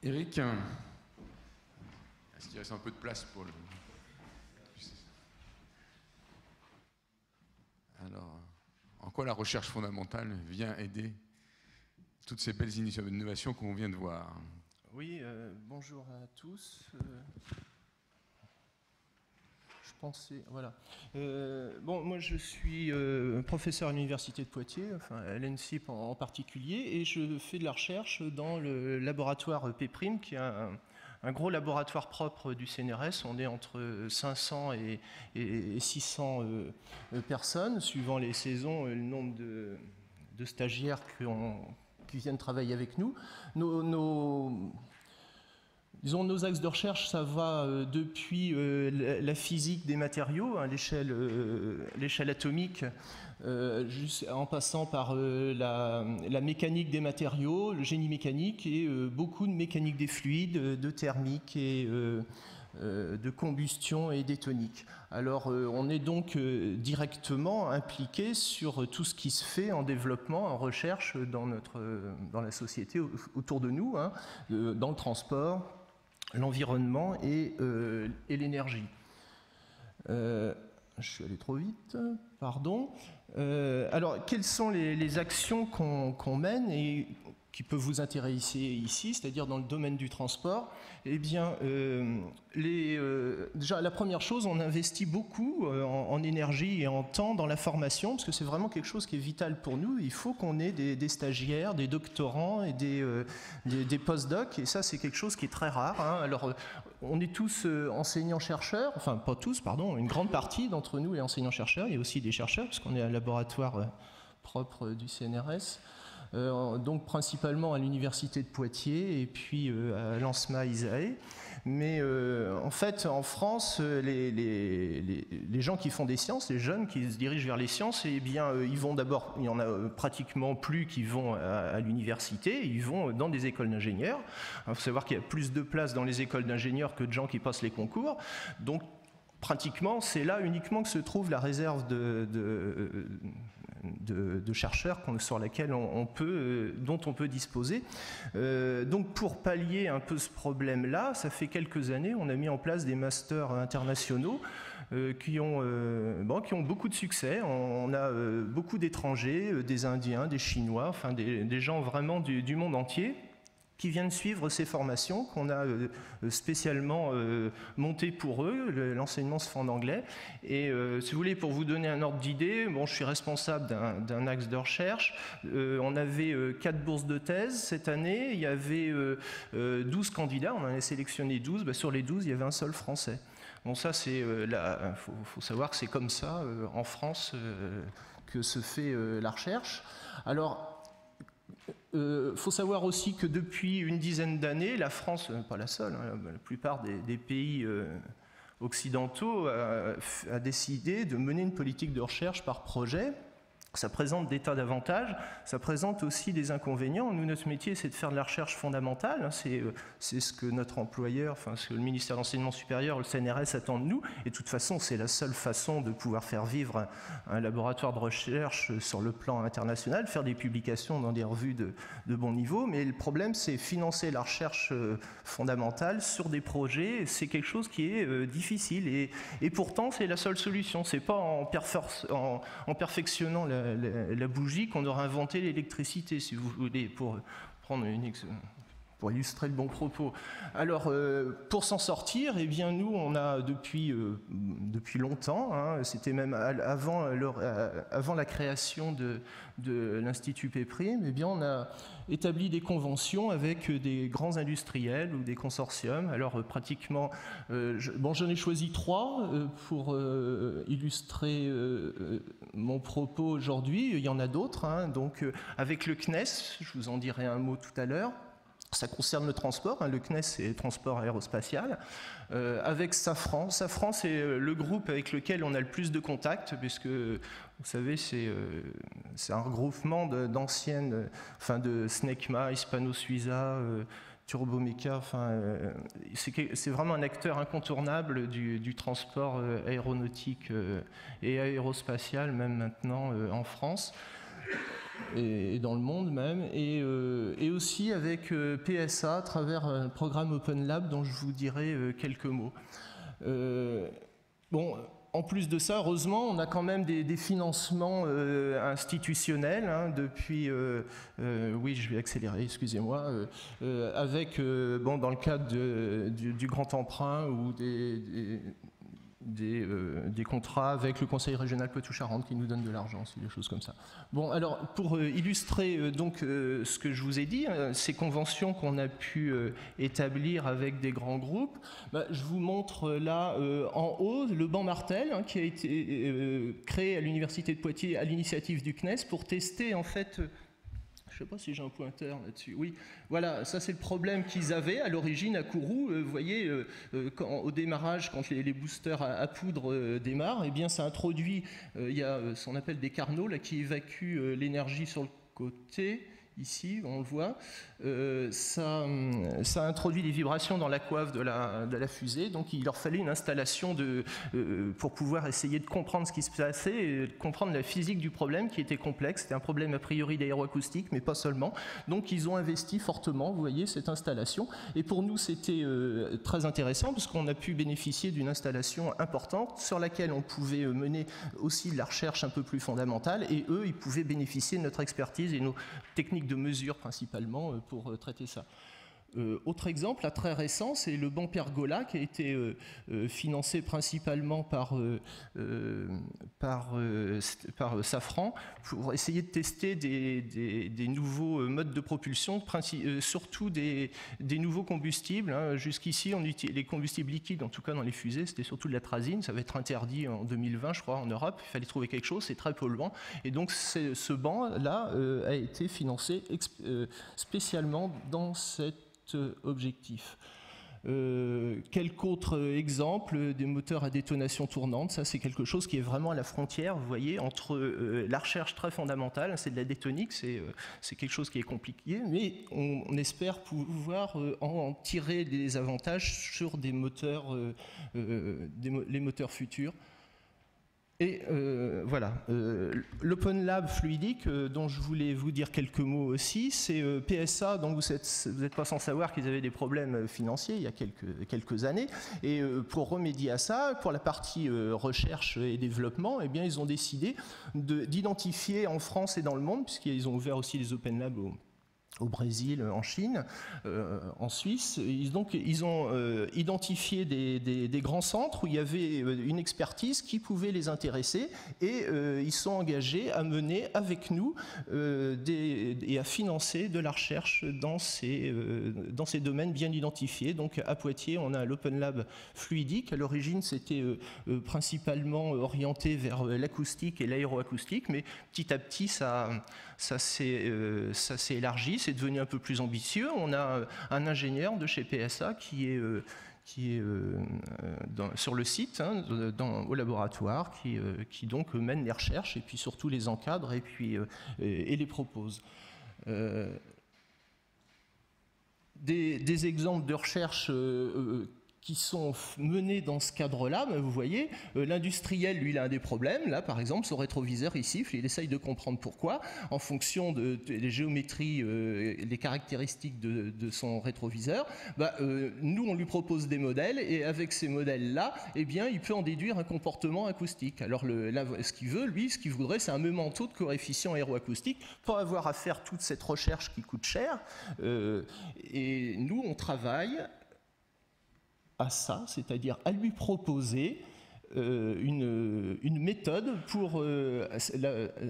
Eric, est-ce qu'il reste un peu de place pour le... Alors, en quoi la recherche fondamentale vient aider toutes ces belles innovations qu'on vient de voir? Oui, bonjour à tous. Je pensais, voilà. Bon, moi je suis professeur à l'Université de Poitiers, enfin à l'ENSIP en particulier, et je fais de la recherche dans le laboratoire PPRIM, qui est un gros laboratoire propre du CNRS. On est entre 500 et 600 personnes, suivant les saisons et le nombre de stagiaires qui viennent travailler avec nous. Disons, nos axes de recherche, ça va depuis la physique des matériaux, à l'échelle atomique, en passant par la mécanique des matériaux, le génie mécanique et beaucoup de mécanique des fluides, de thermique et de combustion et d'étonique. Alors, on est donc directement impliqué sur tout ce qui se fait en développement, en recherche dans la société autour de nous, hein, dans le transport, l'environnement et l'énergie. Je suis allé trop vite, pardon. Alors, quelles sont les actions qu'on mène et qui peuvent vous intéresser ici, c'est-à-dire dans le domaine du transport? Eh bien, déjà, la première chose, on investit beaucoup en énergie et en temps dans la formation, parce que c'est vraiment quelque chose qui est vital pour nous. Il faut qu'on ait des stagiaires, des doctorants et des post-docs, et ça, c'est quelque chose qui est très rare, hein. Alors, on est tous enseignants-chercheurs, enfin, pas tous, pardon, une grande partie d'entre nous est enseignants-chercheurs. Il y a aussi des chercheurs, parce qu'on est un laboratoire propre du CNRS. Donc principalement à l'université de Poitiers et puis à l'ANSMA ISAE. Mais en fait, en France, les gens qui font des sciences, les jeunes qui se dirigent vers les sciences, eh bien, ils vont d'abord, il y en a pratiquement plus qui vont à l'université, ils vont dans des écoles d'ingénieurs. Il faut savoir qu'il y a plus de places dans les écoles d'ingénieurs que de gens qui passent les concours. Donc, pratiquement, c'est là uniquement que se trouve la réserve de chercheurs sur laquelle dont on peut disposer. Donc pour pallier un peu ce problème-là, ça fait quelques années, on a mis en place des masters internationaux qui ont beaucoup de succès. On a beaucoup d'étrangers, des Indiens, des Chinois, enfin des gens vraiment du monde entier, qui viennent suivre ces formations qu'on a spécialement montées pour eux. L'enseignement se fait en anglais. Et si vous voulez, pour vous donner un ordre d'idée, bon, je suis responsable d'un axe de recherche. On avait 4 bourses de thèse cette année. Il y avait 12 candidats. On en a sélectionné 12. Ben, sur les 12, il y avait un seul Français. Bon, ça, c'est faut savoir que c'est comme ça, en France, que se fait la recherche. Alors, faut savoir aussi que depuis une dizaine d'années, la France, pas la seule, hein, la plupart des pays occidentaux a décidé de mener une politique de recherche par projet. Ça présente des tas d'avantages, ça présente aussi des inconvénients. Nous, notre métier, c'est de faire de la recherche fondamentale. C'est ce que notre employeur, enfin, ce que le ministère de l'Enseignement supérieur, le CNRS, attend de nous. Et de toute façon, c'est la seule façon de pouvoir faire vivre un laboratoire de recherche sur le plan international, faire des publications dans des revues de bon niveau. Mais le problème, c'est financer la recherche fondamentale sur des projets. C'est quelque chose qui est difficile. Et pourtant, c'est la seule solution. C'est pas en perfectionnant la bougie qu'on aura inventé l'électricité, si vous voulez, pour prendre pour illustrer le bon propos. Alors, pour s'en sortir, eh bien, nous, on a depuis longtemps, hein, c'était même avant la création de l'Institut PPRIM, eh bien, on a établi des conventions avec des grands industriels ou des consortiums. Alors, pratiquement, j'en ai choisi 3 pour illustrer mon propos aujourd'hui. Il y en a d'autres, hein, donc avec le CNES, je vous en dirai un mot tout à l'heure. Ça concerne le transport, hein, le CNES c'est le transport aérospatial, avec Safran. Safran c'est le groupe avec lequel on a le plus de contacts, puisque vous savez c'est un regroupement d'anciennes, enfin de Snecma, Hispano-Suiza, Turbomeca, enfin, c'est vraiment un acteur incontournable du transport aéronautique et aérospatial, même maintenant en France. et dans le monde même, et aussi avec PSA à travers un programme Open Lab dont je vous dirai quelques mots. Bon, en plus de ça, heureusement, on a quand même des financements institutionnels hein, depuis... oui, je vais accélérer, excusez-moi. Avec, bon, dans le cadre du grand emprunt ou des contrats avec le Conseil régional Poitou-Charentes qui nous donne de l'argent, des choses comme ça. Bon, alors pour illustrer donc ce que je vous ai dit, ces conventions qu'on a pu établir avec des grands groupes, bah, je vous montre là en haut le banc Martel hein, qui a été créé à l'Université de Poitiers à l'initiative du CNES pour tester en fait... Je ne sais pas si j'ai un pointeur là-dessus. Oui, voilà, ça c'est le problème qu'ils avaient à l'origine à Kourou. Vous voyez, au démarrage, quand les boosters à poudre démarrent, eh bien ça introduit, il y a ce qu'on appelle des carnaux là, qui évacuent l'énergie sur le côté. Ici, on le voit, ça introduit des vibrations dans la coiffe de la fusée, donc il leur fallait une installation pour pouvoir essayer de comprendre ce qui se passait et de comprendre la physique du problème qui était complexe. C'était un problème a priori d'aéroacoustique, mais pas seulement. Donc ils ont investi fortement, vous voyez, cette installation. Et pour nous, c'était très intéressant parce qu'on a pu bénéficier d'une installation importante sur laquelle on pouvait mener aussi de la recherche un peu plus fondamentale et eux, ils pouvaient bénéficier de notre expertise et nos techniques de mesure principalement pour traiter ça. Autre exemple, là, très récent, c'est le banc Pergola qui a été financé principalement par Safran pour essayer de tester des nouveaux modes de propulsion, surtout des nouveaux combustibles. Hein. Jusqu'ici, les combustibles liquides, en tout cas dans les fusées, c'était surtout de l'atrazine. Ça va être interdit en 2020, je crois, en Europe. Il fallait trouver quelque chose, c'est très polluant. Et donc, ce banc-là a été financé spécialement dans cet objectif. Quelques autres exemples des moteurs à détonation tournante, ça c'est quelque chose qui est vraiment à la frontière, vous voyez, entre la recherche très fondamentale, c'est de la détonique, c'est quelque chose qui est compliqué, mais on espère pouvoir en tirer des avantages sur des moteurs, les moteurs futurs. Et voilà, l'Open Lab fluidique, dont je voulais vous dire quelques mots aussi, c'est PSA, dont vous n'êtes pas sans savoir qu'ils avaient des problèmes financiers il y a quelques années. Et pour remédier à ça, pour la partie recherche et développement, eh bien, ils ont décidé d'identifier en France et dans le monde, puisqu'ils ont ouvert aussi les Open Labs au Brésil, en Chine, en Suisse. Ils ont identifié des grands centres où il y avait une expertise qui pouvait les intéresser et ils sont engagés à mener avec nous et à financer de la recherche dans ces domaines bien identifiés. Donc à Poitiers, on a l'Open Lab fluidique. À l'origine, c'était principalement orienté vers l'acoustique et l'aéroacoustique, mais petit à petit, ça s'est élargi, c'est devenu un peu plus ambitieux. On a un ingénieur de chez PSA qui est sur le site, hein, au laboratoire, qui donc mène les recherches et puis surtout les encadre et les propose. Des exemples de recherche qui sont menés dans ce cadre-là, vous voyez, l'industriel, lui, il a un des problèmes. Là, par exemple, son rétroviseur, il siffle, il essaye de comprendre pourquoi, en fonction des géométries, des caractéristiques de son rétroviseur. Nous, on lui propose des modèles, et avec ces modèles-là, eh bien, il peut en déduire un comportement acoustique. Alors, ce qu'il veut, lui, ce qu'il voudrait, c'est un même taux de coefficient aéroacoustique, pour avoir à faire toute cette recherche qui coûte cher. Et nous, on travaille à ça, c'est-à-dire à lui proposer une méthode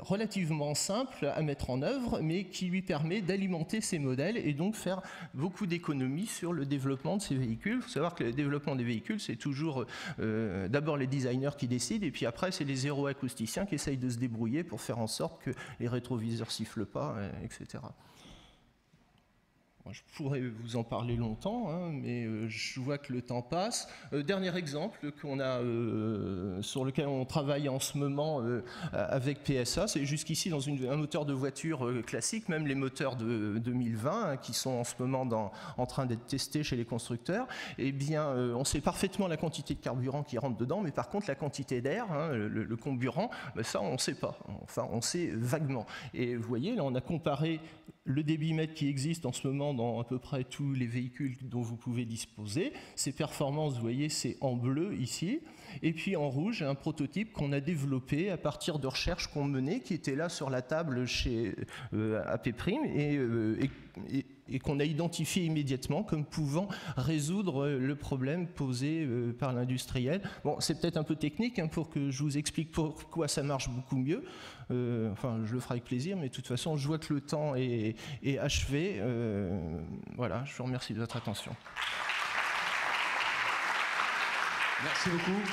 relativement simple à mettre en œuvre, mais qui lui permet d'alimenter ses modèles et donc faire beaucoup d'économies sur le développement de ces véhicules. Il faut savoir que le développement des véhicules, c'est toujours d'abord les designers qui décident, et puis après, c'est les aéroacousticiens qui essayent de se débrouiller pour faire en sorte que les rétroviseurs sifflent pas, etc. Je pourrais vous en parler longtemps, hein, mais je vois que le temps passe. Dernier exemple sur lequel on travaille en ce moment avec PSA, c'est jusqu'ici dans un moteur de voiture classique, même les moteurs de 2020 hein, qui sont en ce moment en train d'être testés chez les constructeurs. Eh bien, on sait parfaitement la quantité de carburant qui rentre dedans, mais par contre la quantité d'air, hein, le comburant, ben ça on ne sait pas. Enfin, on sait vaguement. Et vous voyez, là on a comparé le débitmètre qui existe en ce moment dans à peu près tous les véhicules dont vous pouvez disposer. Ces performances, vous voyez, c'est en bleu ici. Et puis en rouge, un prototype qu'on a développé à partir de recherches qu'on menait, qui était là sur la table chez AP Prime et qu'on a identifié immédiatement comme pouvant résoudre le problème posé par l'industriel. Bon, c'est peut-être un peu technique hein, pour que je vous explique pourquoi ça marche beaucoup mieux. Enfin, je le ferai avec plaisir, mais de toute façon, je vois que le temps est achevé. Voilà, je vous remercie de votre attention. Merci beaucoup.